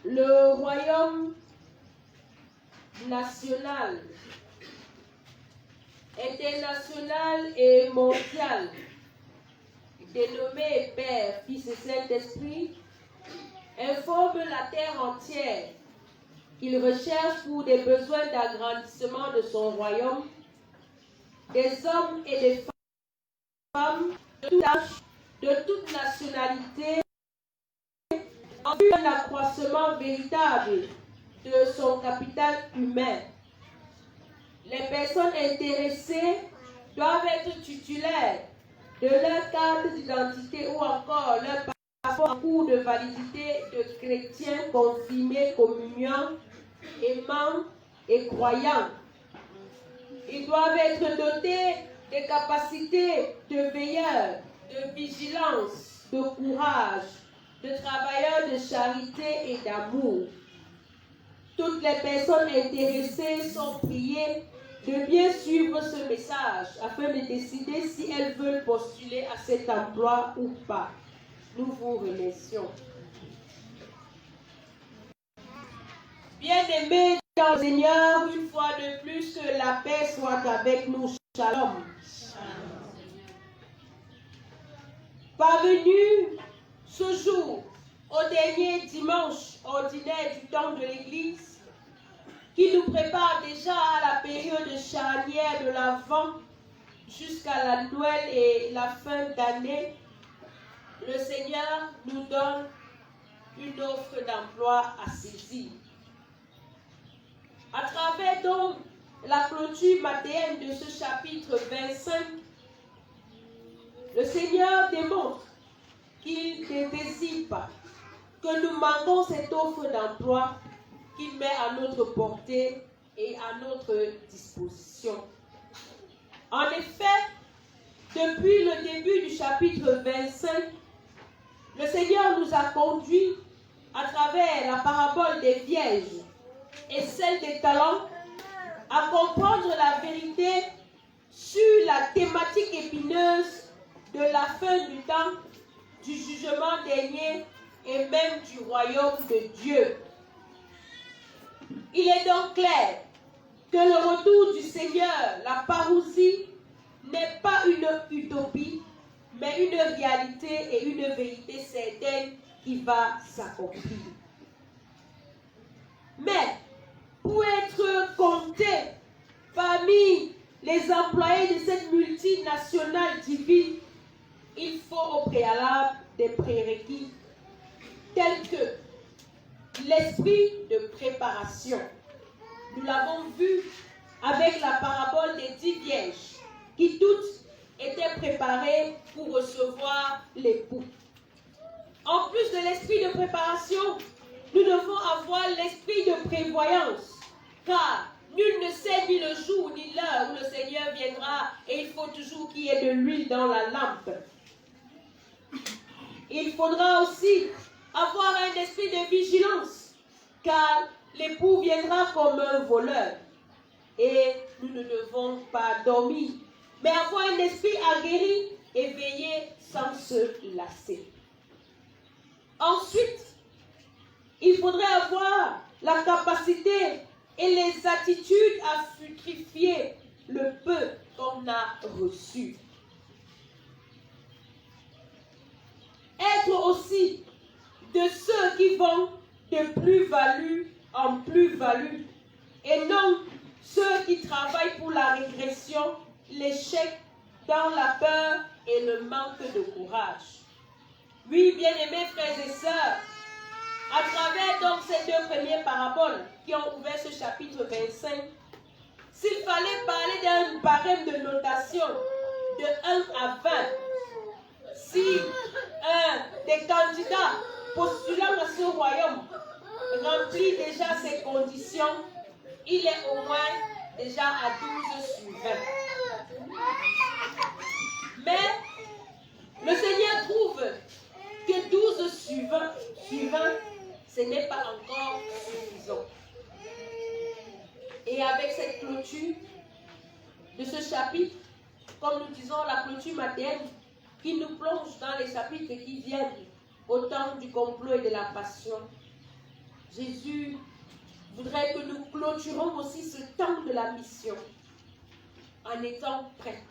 Le royaume national, international et mondial, dénommé Père, Fils et Saint-Esprit, informe la terre entière qu'il recherche pour des besoins d'agrandissement de son royaume, des hommes et des femmes de tout âge, de toute nationalité, en vue d'un accroissement véritable de son capital humain. Les personnes intéressées doivent être titulaires de leur carte d'identité ou encore leur passeport en cours de validité de chrétiens confirmés, communiants, aimants et croyants. Ils doivent être dotés des capacités de veilleurs, de vigilance, de courage, de travailleurs de charité et d'amour. Toutes les personnes intéressées sont priées de bien suivre ce message afin de décider si elles veulent postuler à cet emploi ou pas. Nous vous remercions. Bien-aimés dans le Seigneur, une fois de plus, que la paix soit avec nous. Shalom. Parvenu ce jour, au dernier dimanche ordinaire du temps de l'Église, qui nous prépare déjà à la période charnière de l'Avent jusqu'à la Noël et la fin d'année, le Seigneur nous donne une offre d'emploi à saisir. À travers donc la clôture matérielle de ce chapitre 25, le Seigneur démontre qu'il ne désire pas que nous manquons cette offre d'emploi qu'il met à notre portée et à notre disposition. En effet, depuis le début du chapitre 25, le Seigneur nous a conduits à travers la parabole des vierges et celle des talents à comprendre la vérité sur la thématique épineuse de la fin du temps, du jugement dernier et même du royaume de Dieu. Il est donc clair que le retour du Seigneur, la parousie, n'est pas une utopie, mais une réalité et une vérité certaine qui va s'accomplir. Mais pour être compté parmi les employés de cette multinationale divine, il faut au préalable des prérequis tels que l'esprit de préparation. Nous l'avons vu avec la parabole des 10 vierges qui toutes étaient préparées pour recevoir l'époux. En plus de l'esprit de préparation, nous devons avoir l'esprit de prévoyance, car nul ne sait ni le jour ni l'heure où le Seigneur viendra et il faut toujours qu'il y ait de l'huile dans la lampe. Il faudra aussi avoir un esprit de vigilance, car l'époux viendra comme un voleur et nous ne devons pas dormir, mais avoir un esprit aguerri et veiller sans se lasser. Ensuite, il faudrait avoir la capacité et les attitudes à fructifier le peu qu'on a reçu. Être aussi de ceux qui vont de plus-value en plus-value et non ceux qui travaillent pour la régression, l'échec, dans la peur et le manque de courage. Oui, bien-aimés frères et sœurs, à travers donc ces deux premières paraboles qui ont ouvert ce chapitre 25, s'il fallait parler d'un barème de notation de 1 à 20, si un des candidats postulant à ce royaume remplit déjà ces conditions, il est au moins déjà à 12 sur 20. Mais le Seigneur trouve que 12 sur 20, ce n'est pas encore suffisant. Et avec cette clôture de ce chapitre, comme nous disons, la clôture matérielle qui nous plonge dans les chapitres qui viennent au temps du complot et de la passion, Jésus voudrait que nous clôturons aussi ce temps de la mission en étant prêts,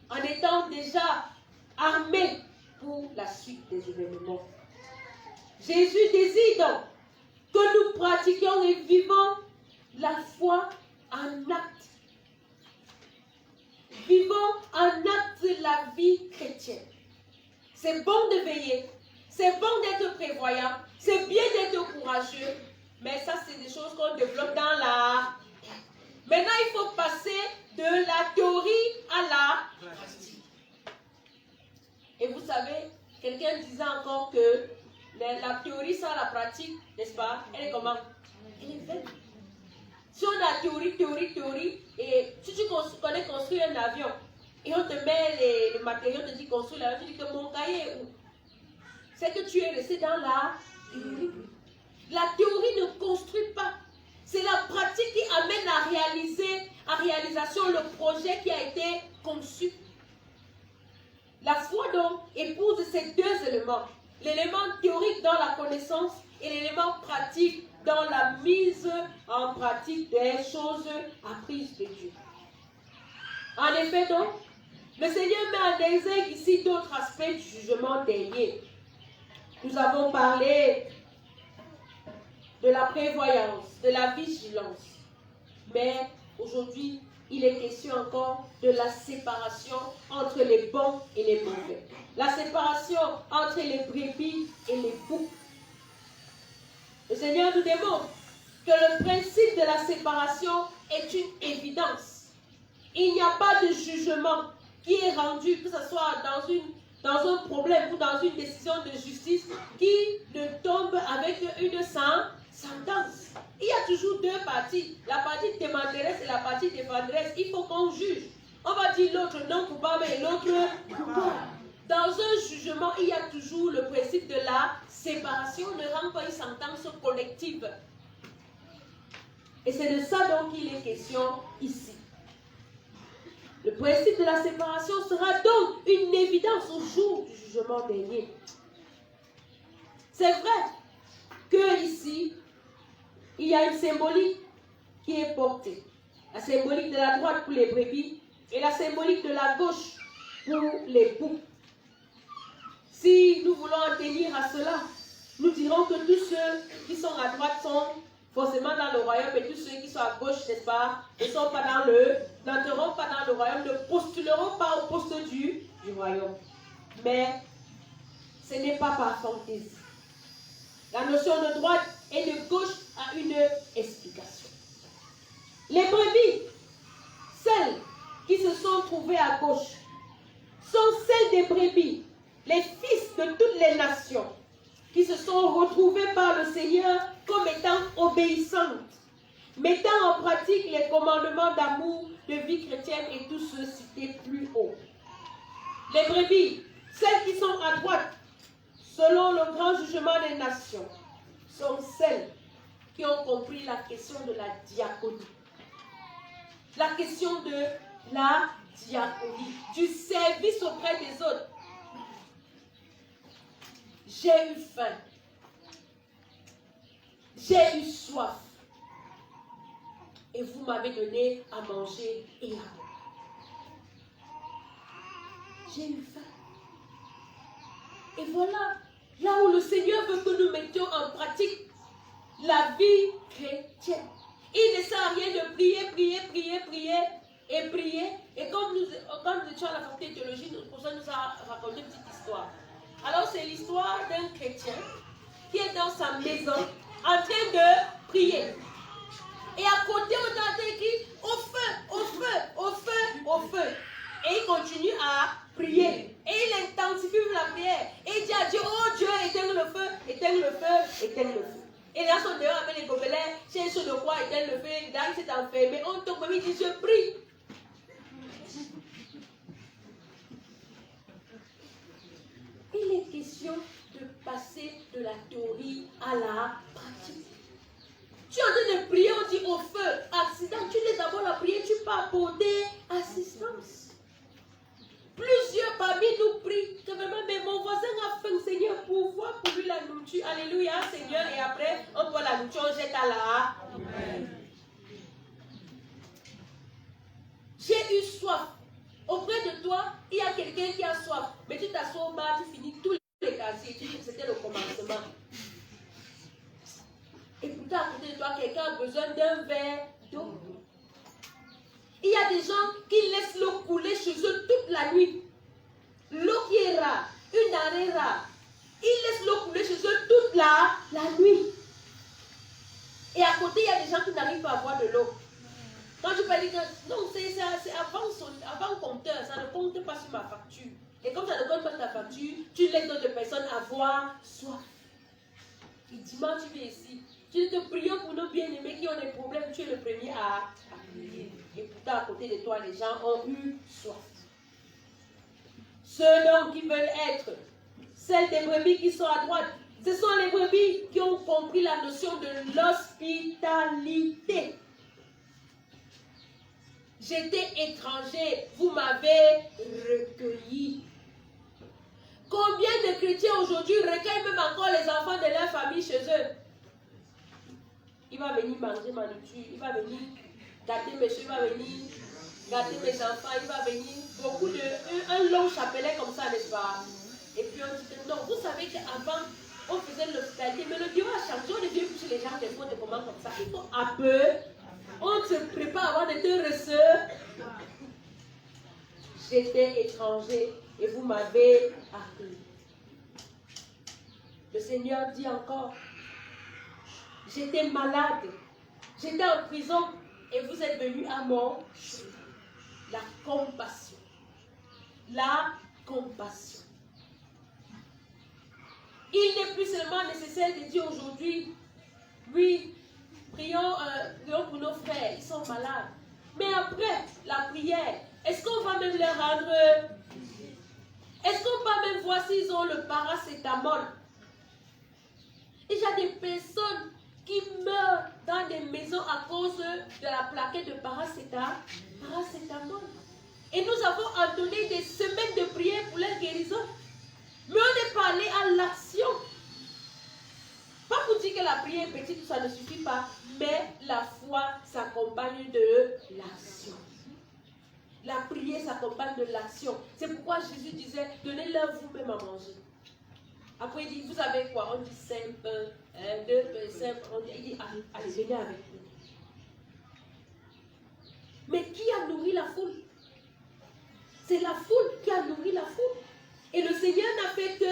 en étant déjà armés pour la suite des événements. Jésus désire donc que nous pratiquions et vivons la foi en acte. Vivons en acte la vie chrétienne. C'est bon de veiller, c'est bon d'être prévoyant, c'est bien d'être courageux, mais ça c'est des choses qu'on développe dans la... Maintenant il faut passer de la théorie à la pratique. Et vous savez, quelqu'un disait encore que la théorie sans la pratique, n'est-ce pas, elle est comment? Elle est vaine. Si on a théorie, et si tu connais construire un avion, et on te met les matériaux, on te dit construire l'avion, tu dis que mon cahier est où? C'est que tu es resté dans la théorie. La théorie ne construit pas. C'est la pratique qui amène à réalisation le projet qui a été conçu. La foi donc épouse ces deux éléments. L'élément théorique dans la connaissance et l'élément pratique dans la mise en pratique des choses apprises de Dieu. En effet donc, le Seigneur met en exergue ici d'autres aspects du jugement dernier. Nous avons parlé de la prévoyance, de la vigilance. Mais aujourd'hui, il est question encore de la séparation entre les bons et les mauvais. La séparation entre les brebis et les boucs. Le Seigneur nous démontre que le principe de la séparation est une évidence. Il n'y a pas de jugement qui est rendu, que ce soit dans un problème ou dans une décision de justice, qui ne tombe avec une sentence. Il y a toujours deux parties. La partie demanderesse et la partie défenderesse. Il faut qu'on juge. On va dire l'autre non coupable et l'autre coupable. Dans un jugement, il y a toujours le principe de la séparation. On ne rend pas une sentence collective. Et c'est de ça dont il est question ici. Le principe de la séparation sera donc une évidence au jour du jugement dernier. C'est vrai que ici, il y a une symbolique qui est portée. La symbolique de la droite pour les brebis et la symbolique de la gauche pour les boucs. Si nous voulons en tenir à cela, nous dirons que tous ceux qui sont à droite sont forcément dans le royaume et tous ceux qui sont à gauche, n'est-ce pas, n'entreront pas dans le royaume, ne postuleront pas au poste du royaume. Mais ce n'est pas par fantaisie. La notion de droite et de gauche a une explication. Les brebis, celles qui se sont trouvées à gauche, sont celles des brebis, les fils de toutes les nations, qui se sont retrouvés par le Seigneur comme étant obéissantes, mettant en pratique les commandements d'amour, de vie chrétienne et tous ceux cités plus haut. Les brebis, celles qui sont à droite, selon le grand jugement des nations, sont celles qui ont compris la question de la diaconie. La question de la diaconie, du service auprès des autres. J'ai eu faim. J'ai eu soif. Et vous m'avez donné à manger et à boire. J'ai eu faim. Et voilà, là où le Seigneur veut que nous mettions en pratique la vie chrétienne. Il ne sert à rien de prier. Et quand nous étions à la faculté de théologie, le professeur nous a raconté une petite histoire. Alors c'est l'histoire d'un chrétien qui est dans sa maison en train de prier. Et à côté, on a écrit au feu. Et il continue à prier. Et il intensifie la prière. Et il dit à Dieu, oh Dieu, éteins le feu. Et là, son dehors avec les gobelins, c'est sur de quoi éteindre le feu. Il s'est enfermé. On tombe, il dit, je prie. Il est question de passer de la théorie à la pratique. Tu es en train de prier, on dit au feu, accident, tu laisses d'abord la prière, tu peux apporter assistance. Plusieurs parmi nous prient, que vraiment, mais mon voisin a faim, Seigneur, pour voir pour lui la nourriture. nourriture, alléluia, Seigneur, et après, on boit la nourriture, on jette à la. Amen. J'ai eu soif. Auprès de toi, il y a quelqu'un qui a soif. Mais tu t'assois au bar, tu finis tous les quartiers. Tu dis que c'était le commencement. Et pourtant, à côté de toi, quelqu'un a besoin d'un verre d'eau. Il y a des gens qui laissent l'eau couler chez eux toute la nuit. L'eau qui est rare, une denrée rare. Ils laissent l'eau couler chez eux toute la nuit. Et à côté, il y a des gens qui n'arrivent pas à boire de l'eau. Quand je peux dire que non, c'est avant compteur, ça ne compte pas sur ma facture. Et comme ça ne compte pas sur ta facture, tu laisses d'autres personnes avoir soif. Et dimanche, tu viens ici. Tu te pries pour nos bien-aimés qui ont des problèmes, tu es le premier à prier. Et pourtant, à côté de toi, les gens ont eu soif. Ceux donc qui veulent être celles des brebis qui sont à droite, ce sont les brebis qui ont compris la notion de l'hospitalité. J'étais étranger, vous m'avez recueilli. Combien de chrétiens aujourd'hui recueillent même encore les enfants de leur famille chez eux? Il va venir manger ma nourriture, il va venir gâter mes cheveux, il va venir gâter mes enfants, il va venir beaucoup de... Un long chapelet comme ça, n'est-ce pas? Et puis on dit que non, vous savez qu'avant, on faisait l'hospitalité, mais le Dieu a changé, on ne vient plus chez les gens des fois de comment comme ça. Il faut un peu, on se prépare avant de te recevoir. J'étais étranger et vous m'avez accueilli. Le Seigneur dit encore, j'étais malade, j'étais en prison et vous êtes venus à mon chevet. La compassion. La compassion. Il n'est plus seulement nécessaire de dire aujourd'hui, oui, prions pour nos frères, ils sont malades. Mais après la prière, est-ce qu'on va même leur rendre... Est-ce qu'on va même voir s'ils ont le paracétamol? Il y a des personnes qui meurent dans des maisons à cause de la plaquette de paracétamol. Et nous avons ordonné des semaines de prière pour leur guérison. Mais on n'est pas allé à l'action. Pas pour dire que la prière est petite, ça ne suffit pas. Mais la foi s'accompagne de l'action. La prière s'accompagne de l'action. C'est pourquoi Jésus disait, donnez-leur vous-même à manger. Après il dit, vous savez quoi? On dit 5 pains, 2 pains, 5 pains. Il dit, allez, venez avec nous. Mais qui a nourri la foule? C'est la foule qui a nourri la foule. Et le Seigneur n'a fait que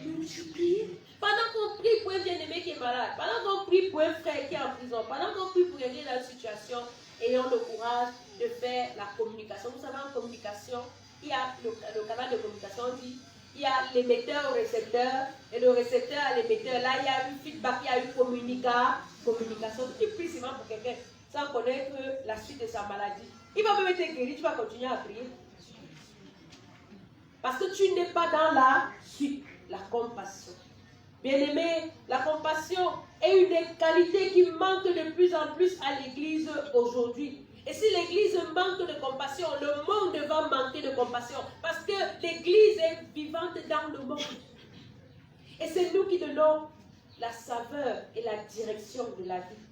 multiplier. Pendant qu'on prie pour un bien-aimé qui est malade, pendant qu'on prie pour un frère qui est en prison, pendant qu'on prie pour quelqu'un dans une situation, ayons le courage de faire la communication. Vous savez, en communication, il y a le canal de communication, on dit, il y a l'émetteur au récepteur, et le récepteur à l'émetteur. Là, il y a eu feedback, il y a eu communication. Tu pries souvent pour quelqu'un sans connaître la suite de sa maladie. Il va même être guéri, tu vas continuer à prier. Parce que tu n'es pas dans la suite, la compassion. Bien-aimé, la compassion est une qualité qui manque de plus en plus à l'Église aujourd'hui. Et si l'Église manque de compassion, le monde va manquer de compassion. Parce que l'Église est vivante dans le monde. Et c'est nous qui donnons la saveur et la direction de la vie.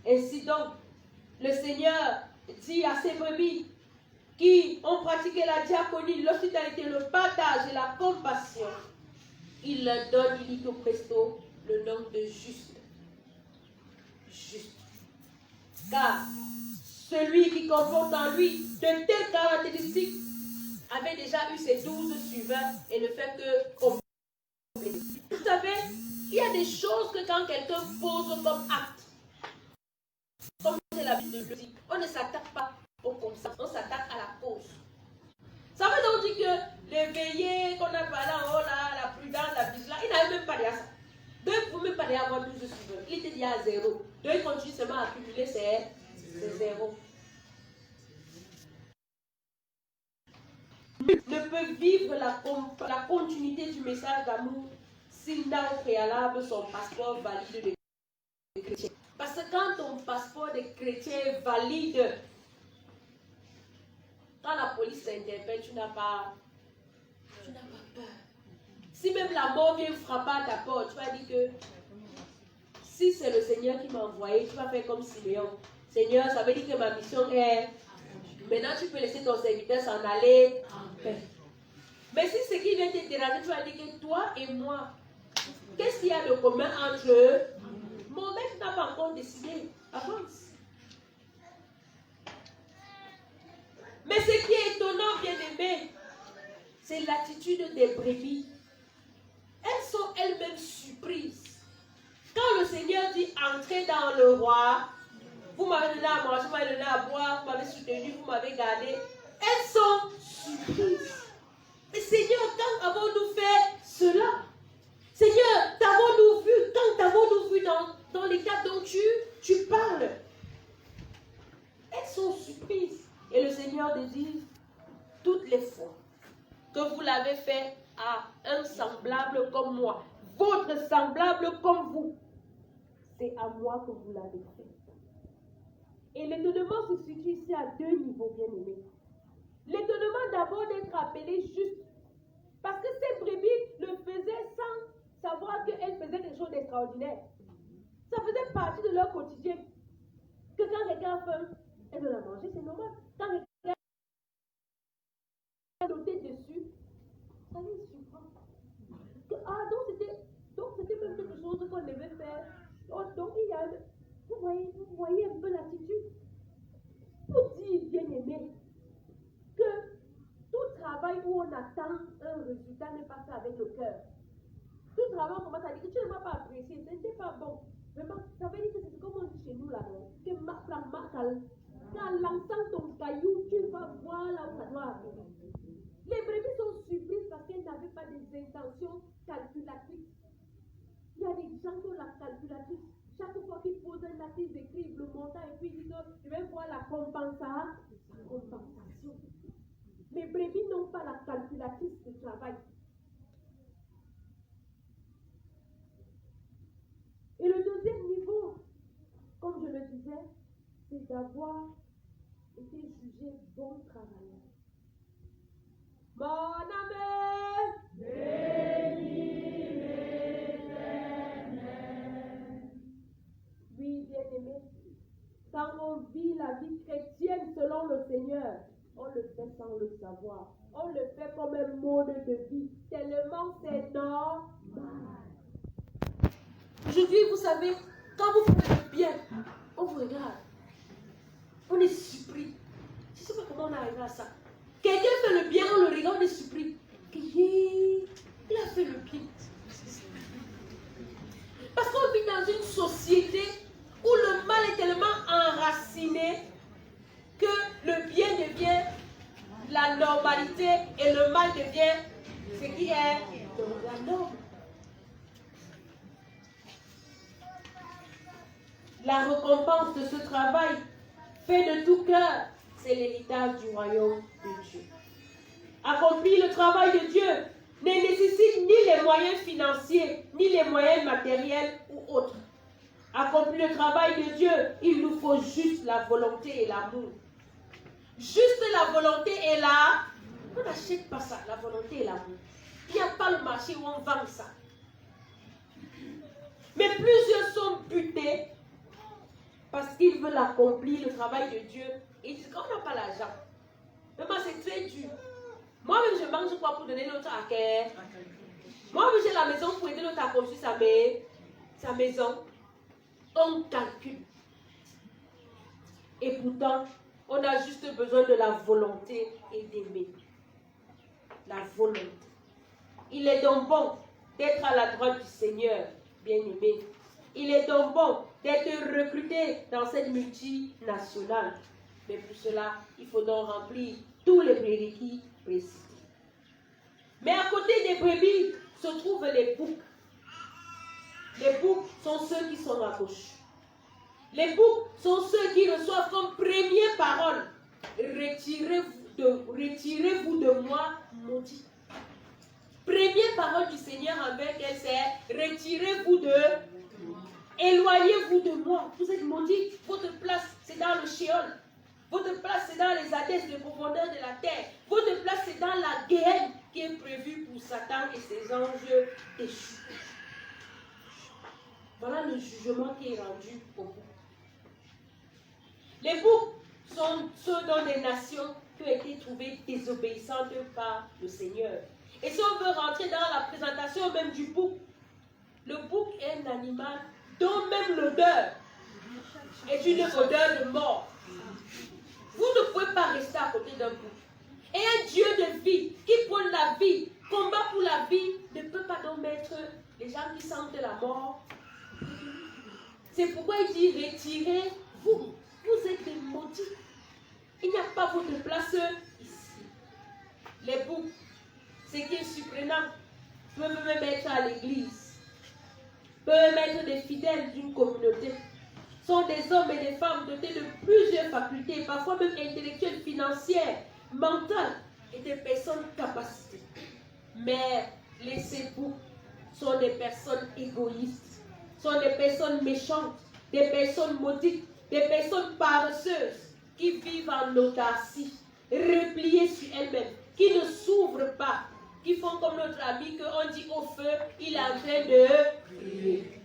Ainsi donc, le Seigneur dit à ses brebis qui ont pratiqué la diaconie, l'hospitalité, le partage et la compassion, il leur donne illico presto le nom de juste. Juste. Car celui qui comporte en lui de telles caractéristiques avait déjà eu ses 12 suivants et ne fait que compléter. Vous savez, il y a des choses que quand quelqu'un pose comme acte, comme c'est l'habitude de le dire, on ne s'attaque pas aux conséquences, on s'attaque à la cause. Ça veut donc dire que les veillées qu'on a parlé en haut là, la prudence, la vigilance, il n'avait même pas dit à ça. Deux ne pouvaient même pas dire avoir 12 suivants. Il était dit à 0. Deux, il continue seulement à accumuler ses 0. Ne peut vivre la continuité du message d'amour s'il n'a au préalable son passeport valide de chrétien. Parce que quand ton passeport de chrétien est valide, quand la police t'interpelle, tu n'as pas peur. Si même la mort vient frapper à ta porte, tu vas dire que si c'est le Seigneur qui m'a envoyé, tu vas faire comme Siméon. Seigneur, ça veut dire que ma mission est... Maintenant, tu peux laisser ton serviteur s'en aller en paix. Mais si ce qui vient te déranger, tu vas dire que toi et moi, qu'est-ce qu'il y a de commun entre eux? Mon maître n'a pas encore décidé. Avance. Mais ce qui est étonnant, bien aimé, c'est l'attitude des brebis. Elles sont elles-mêmes surprises. Quand le Seigneur dit entrez dans le roi, vous m'avez donné à manger, vous m'avez donné à boire, vous m'avez soutenu, vous m'avez gardé. Elles sont surprises. Mais Seigneur, quand avons-nous fait cela? Seigneur, t'avons-nous vu? Quand t'avons-nous vu dans les cas dont tu parles? Elles sont surprises. Et le Seigneur dit, toutes les fois que vous l'avez fait à un semblable comme moi, votre semblable comme vous, c'est à moi que vous l'avez fait. Et l'étonnement se situe ici à deux niveaux, bien aimés. L'étonnement d'abord d'être appelé juste, parce que ces brebis le faisaient sans savoir qu'elles faisaient quelque chose d'extraordinaire. Ça faisait partie de leur quotidien. Que quand quelqu'un a faim, elle doit la manger, c'est normal. Quand quelqu'un a noté dessus, ça les surprend. Donc c'était même quelque chose qu'on devait faire. Donc il y a, vous voyez un peu l'attitude. Pour dire, bien aimé, que tout travail où on attend un résultat n'est pas fait avec le cœur. Tout travail, on commence à dire que tu ne m'as pas apprécié, ce n'était pas bon. Vraiment, ça veut dire que c'est comme on dit chez nous là, que quand l'entend ton caillou, tu vas voir là où ça doit arriver. Les brebis sont surprises parce qu'elles n'avaient pas des intentions calculatrices. Il y a des gens qui ont la calculatrice. Chaque fois qu'ils posent un acte, ils écrivent le montant et puis ils disent je vais voir la compensation. Les brebis n'ont pas la calculatrice de travail. Et le deuxième niveau, comme je le disais, c'est d'avoir été jugé bon travailleur. Mon ami, béni l'Éternel. Oui, bien-aimé, quand on vit la vie chrétienne selon le Seigneur, on le fait sans le savoir. On le fait comme un mode de vie, tellement c'est normal. Aujourd'hui, vous savez, quand vous faites le bien, on vous regarde. On est surpris. Je ne sais pas comment on arrive à ça. Quelqu'un fait le bien, on le regarde, on est surpris. Il a fait le bien. Parce qu'on vit dans une société où le mal est tellement enraciné que le bien devient la normalité et le mal devient ce qui est la norme. La récompense de ce travail fait de tout cœur, c'est l'héritage du royaume de Dieu. Accomplir le travail de Dieu ne nécessite ni les moyens financiers, ni les moyens matériels ou autres. Accomplir le travail de Dieu, il nous faut juste la volonté et l'amour. Juste la volonté et l'amour. On n'achète pas ça, la volonté et l'amour. Il n'y a pas le marché où on vend ça. Mais plusieurs sont butés parce qu'ils veulent accomplir le travail de Dieu. Et ils disent qu'on n'a pas l'argent. Mais moi, c'est très dur. Moi-même, je mange quoi pour donner l'autre à quelqu'un? Moi-même, j'ai la maison pour aider l'autre à construire sa maison. On calcule. Et pourtant, on a juste besoin de la volonté et d'aimer. La volonté. Il est donc bon d'être à la droite du Seigneur, bien-aimé. Il est donc bon d'être recruté dans cette multinationale. Mais pour cela, il faut donc remplir tous les prérequis précis. Mais à côté des brebis se trouvent les boucs. Les boucs sont ceux qui sont à gauche. Les boucs sont ceux qui reçoivent comme première parole: retirez-vous de moi, maudit. Première parole du Seigneur envers elle, c'est: retirez-vous éloignez-vous de moi. Vous êtes maudits. Votre place, c'est dans le Sheol. Votre place, c'est dans les abysses de profondeur de la terre. Votre place, c'est dans la guerre. qui est prévu pour Satan et ses anges déchus. Voilà le jugement qui est rendu au bouc. Les boucs sont ceux dans les nations qui ont été trouvées désobéissantes par le Seigneur. Et si on veut rentrer dans la présentation même du bouc, le bouc est un animal dont même l'odeur est une odeur de mort. Vous ne pouvez pas rester à côté d'un bouc. Et un Dieu de vie qui prône la vie, combat pour la vie, ne peut pas donc mettre les gens qui sentent la mort. C'est pourquoi il dit retirez-vous. Vous êtes des maudits. Il n'y a pas votre place ici. Les boucs, ce qui est surprenant, peuvent même être à l'église, peuvent être des fidèles d'une communauté. Sont des hommes et des femmes dotés de plusieurs facultés, parfois même intellectuelles, financières, mentales et des personnes capacitées. Mais les boucs sont des personnes égoïstes, sont des personnes méchantes, des personnes maudites, des personnes paresseuses qui vivent en autarcie, repliées sur elles-mêmes, qui ne s'ouvrent pas, qui font comme notre ami qu'on dit au feu, il est en train de brûler.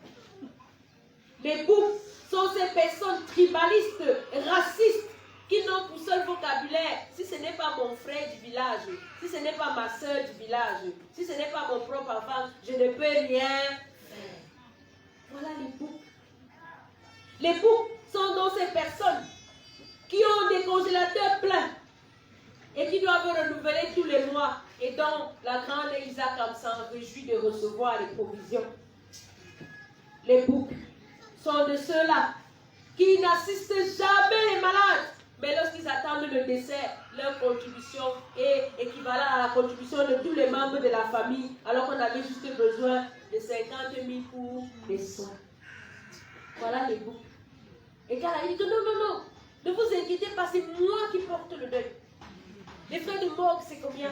Les boucs sont ces personnes tribalistes, racistes, qui n'ont pour seul vocabulaire, si ce n'est pas mon frère du village, si ce n'est pas ma soeur du village, si ce n'est pas mon propre enfant, je ne peux rien faire. Voilà les boucs. Les boucs sont donc ces personnes qui ont des congélateurs pleins et qui doivent renouveler tous les mois et dont la grande Isaac s'en réjouit de recevoir les provisions. Les boucs sont de ceux-là qui n'assistent jamais les malades, mais lorsqu'ils attendent le dessert, leur contribution est équivalente à la contribution de tous les membres de la famille, alors qu'on avait juste besoin de 50 000 pour les soins. Voilà les boucs. Et quand il dit que non, ne vous inquiétez pas, c'est moi qui porte le deuil. Les frais de morgue, c'est combien?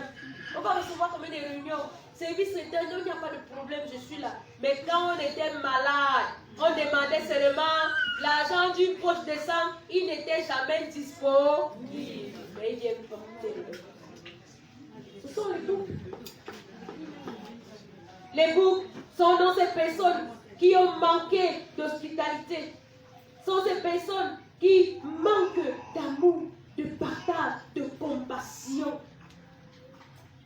On va recevoir combien de réunions? Service traiteur, il n'y a pas de problème, je suis là. Mais quand on était malade, on demandait seulement l'argent d'une poche de sang, il n'était jamais disponible. Mais il vient porter le deuil. Ce sont les boucs. Les boucs sont donc ces personnes qui ont manqué d'hospitalité. Sont ces personnes qui manquent d'amour, de partage, de compassion.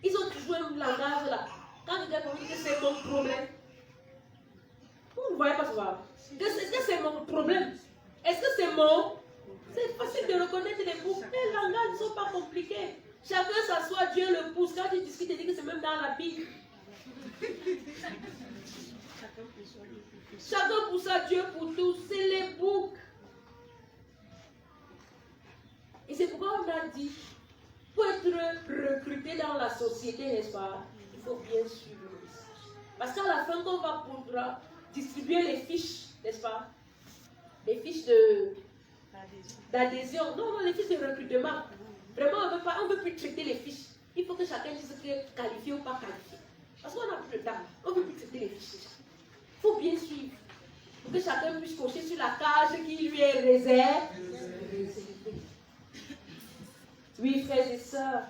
Ils ont toujours un langage là. Quand je dis que c'est mon problème, vous ne voyez pas souvent. Est-ce que c'est mon problème? Est-ce que c'est mon... C'est facile de reconnaître les boucs. Les langages ne sont pas compliqués. Chacun s'assoit, Dieu le pousse. Quand il discute, il dit que c'est même dans la Bible. Chacun pousse à Dieu pour tous. C'est les boucs. Et c'est pourquoi on a dit, pour être recruté dans la société, n'est-ce pas, il faut bien suivre le message. Parce qu'à la fin, on va pouvoir distribuer les fiches, n'est-ce pas, les fiches d'adhésion. Non, les fiches de recrutement. Vraiment, on ne veut plus traiter les fiches. Il faut que chacun dise que qualifié ou pas qualifié. Parce qu'on n'a plus le temps. On ne veut plus traiter les fiches déjà. Il faut bien suivre. Pour que chacun puisse cocher sur la case qui lui est réservée. Oui, frères et sœurs,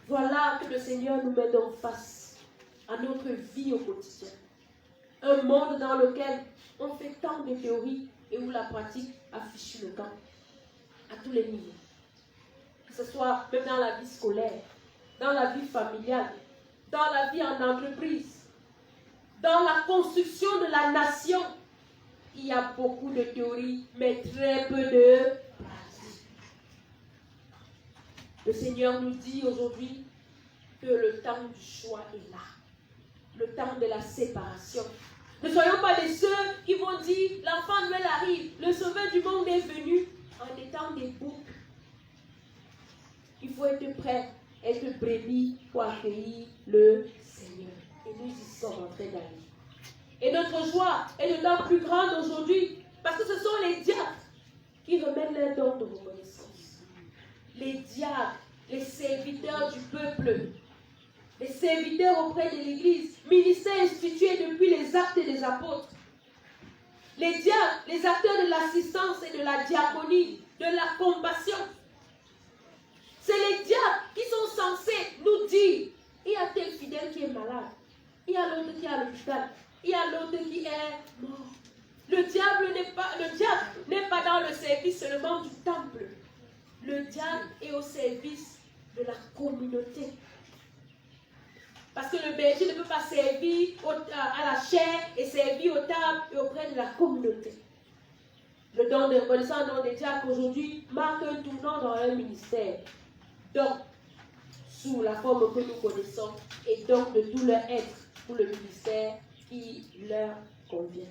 voilà que le Seigneur nous met donc face à notre vie au quotidien. Un monde dans lequel on fait tant de théories et où la pratique a fichu le camp, à tous les niveaux. Que ce soit même dans la vie scolaire, dans la vie familiale, dans la vie en entreprise, dans la construction de la nation. Il y a beaucoup de théories, mais très peu de pratique. Le Seigneur nous dit aujourd'hui que le temps du choix est là. Le temps de la séparation. Ne soyons pas les ceux qui vont dire l'enfant Noël arrive, le sauveur du monde est venu en étant des boucs. Il faut être prêt, être brebis pour accueillir le Seigneur. Et nous y sommes en train d'aller. Et notre joie est d'autant plus grande aujourd'hui parce que ce sont les diacres qui remettent leur don de reconnaissance. Les diacres, les serviteurs du peuple, les serviteurs auprès de l'Église, ministère institué depuis les actes des apôtres. Les diacres, les acteurs de l'assistance et de la diaconie, de la compassion. C'est les diables qui sont censés nous dire, il y a tel fidèle qui est malade, il y a l'autre qui est à l'hôpital, il y a l'autre qui est mort. Le diable n'est pas dans le service seulement du temple. Le diable est au service de la communauté. Parce que le berger ne peut pas servir à la chair et servir aux tables et auprès de la communauté. Le don de reconnaissance don des diacres aujourd'hui marque un tournant dans un ministère. Donc, sous la forme que nous connaissons, et donc de tout leur être pour le ministère qui leur convient.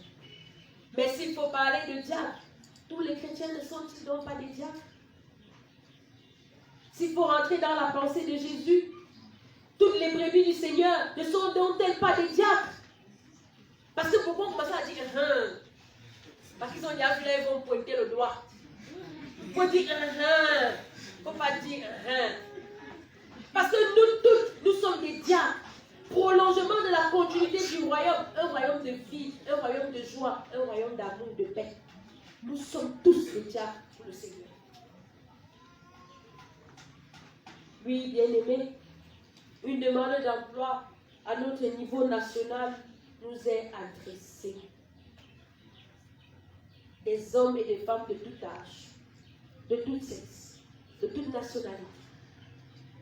Mais s'il faut parler de diacres, tous les chrétiens ne sont-ils donc pas des diacres? S'il faut rentrer dans la pensée de Jésus, toutes les brebis du Seigneur ne sont donc-elles pas des diacres? Parce que pourquoi on commence à dire parce qu'ils ont déjà vu là, ils vont pointer le doigt. Il faut dire il ne faut pas dire Parce que nous tous, nous sommes des diacres. Prolongement de la continuité du royaume. Un royaume de vie, un royaume de joie, un royaume d'amour, de paix. Nous sommes tous des diacres pour le Seigneur. Oui, bien-aimés, une demande d'emploi à notre niveau national nous est adressée. Des hommes et des femmes de tout âge, de tout sexe, de toute nationalité.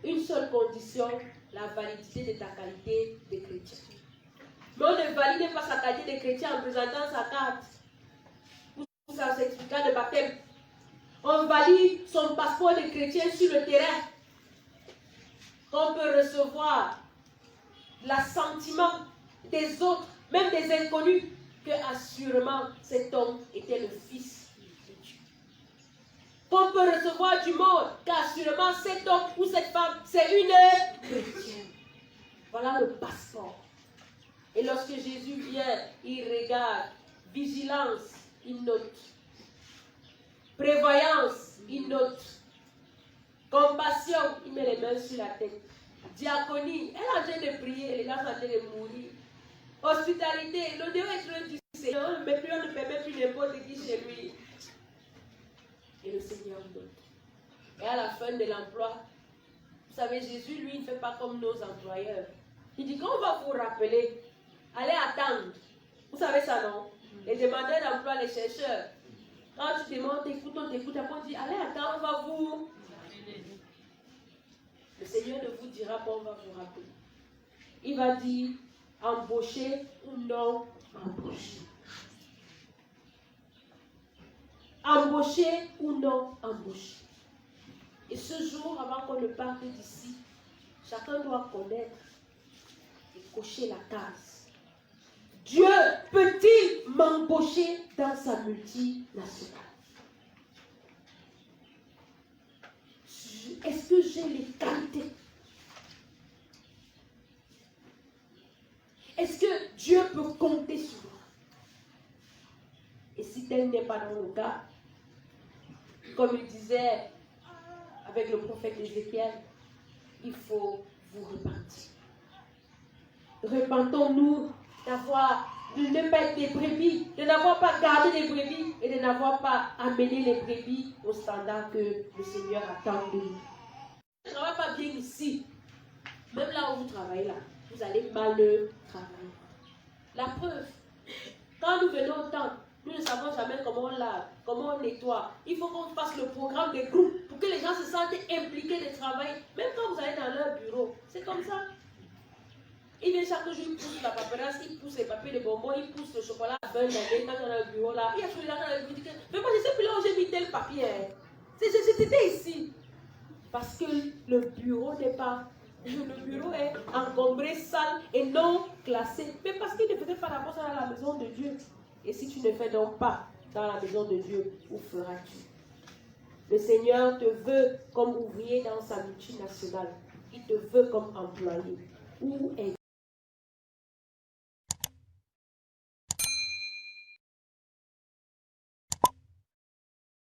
Une seule condition, la validité de ta qualité de chrétien. Mais on ne valide pas sa qualité de chrétien en présentant sa carte ou sa certificat de baptême. On valide son passeport de chrétien sur le terrain. On peut recevoir l'assentiment des autres, même des inconnus, que assurément cet homme était le Fils de Dieu. On peut recevoir du monde qu'assurément cet homme ou cette femme, c'est une chrétienne. Voilà le passeport. Et lorsque Jésus vient, il regarde. Vigilance, il note. Prévoyance, il note. Compassion, il met les mains sur la tête. Diaconie, elle est en train de prier, elle est en train de mourir. Hospitalité, le Dieu est loin du Seigneur, mais plus on ne permet plus n'importe qui chez lui. Et le Seigneur note. Et à la fin de l'emploi, vous savez, Jésus, lui, il ne fait pas comme nos employeurs. Il dit, quand on va vous rappeler, allez attendre. Vous savez ça, non? Les demandeurs d'emploi, les chercheurs. Quand tu demandes, on t'écoute, après on dit, allez attendre, on va vous. Le Seigneur ne vous dira pas, on va vous rappeler. Il va dire, embaucher ou non embaucher. Embaucher ou non embaucher. Et ce jour, avant qu'on ne parte d'ici, chacun doit connaître et cocher la case. Dieu peut-il m'embaucher dans sa multinationale? Est-ce que j'ai les qualités? Est-ce que Dieu peut compter sur moi? Et si tel n'est pas dans le cas, comme il disait avec le prophète Ézéchiel, il faut vous repentir. Repentons-nous de ne pas être des brebis, de n'avoir pas gardé les brebis et de n'avoir pas amené les brebis au standard que le Seigneur attend de nous. Je ne travaille pas bien ici. Même là où vous travaillez là, vous allez mal travailler. La preuve, quand nous venons au temple, nous ne savons jamais comment on lave, comment on nettoie. Il faut qu'on fasse le programme des groupes pour que les gens se sentent impliqués de travail. Même quand vous allez dans leur bureau, c'est comme ça. Ils viennent chaque jour, ils poussent la paperasse, ils poussent les papiers de bonbons, ils poussent le chocolat à beurre quand on a le bureau là. Il y a celui-là dans le bureau. Mais moi, je sais plus là où j'ai mis tel papier. C'était ici. Parce que le bureau n'est pas. Le bureau est encombré, sale et non classé. Mais parce qu'il ne faisait pas d'abord ça dans la maison de Dieu. Et si tu ne fais donc pas dans la maison de Dieu, où feras-tu? Le Seigneur te veut comme ouvrier dans sa multinationale. Il te veut comme employé. Où est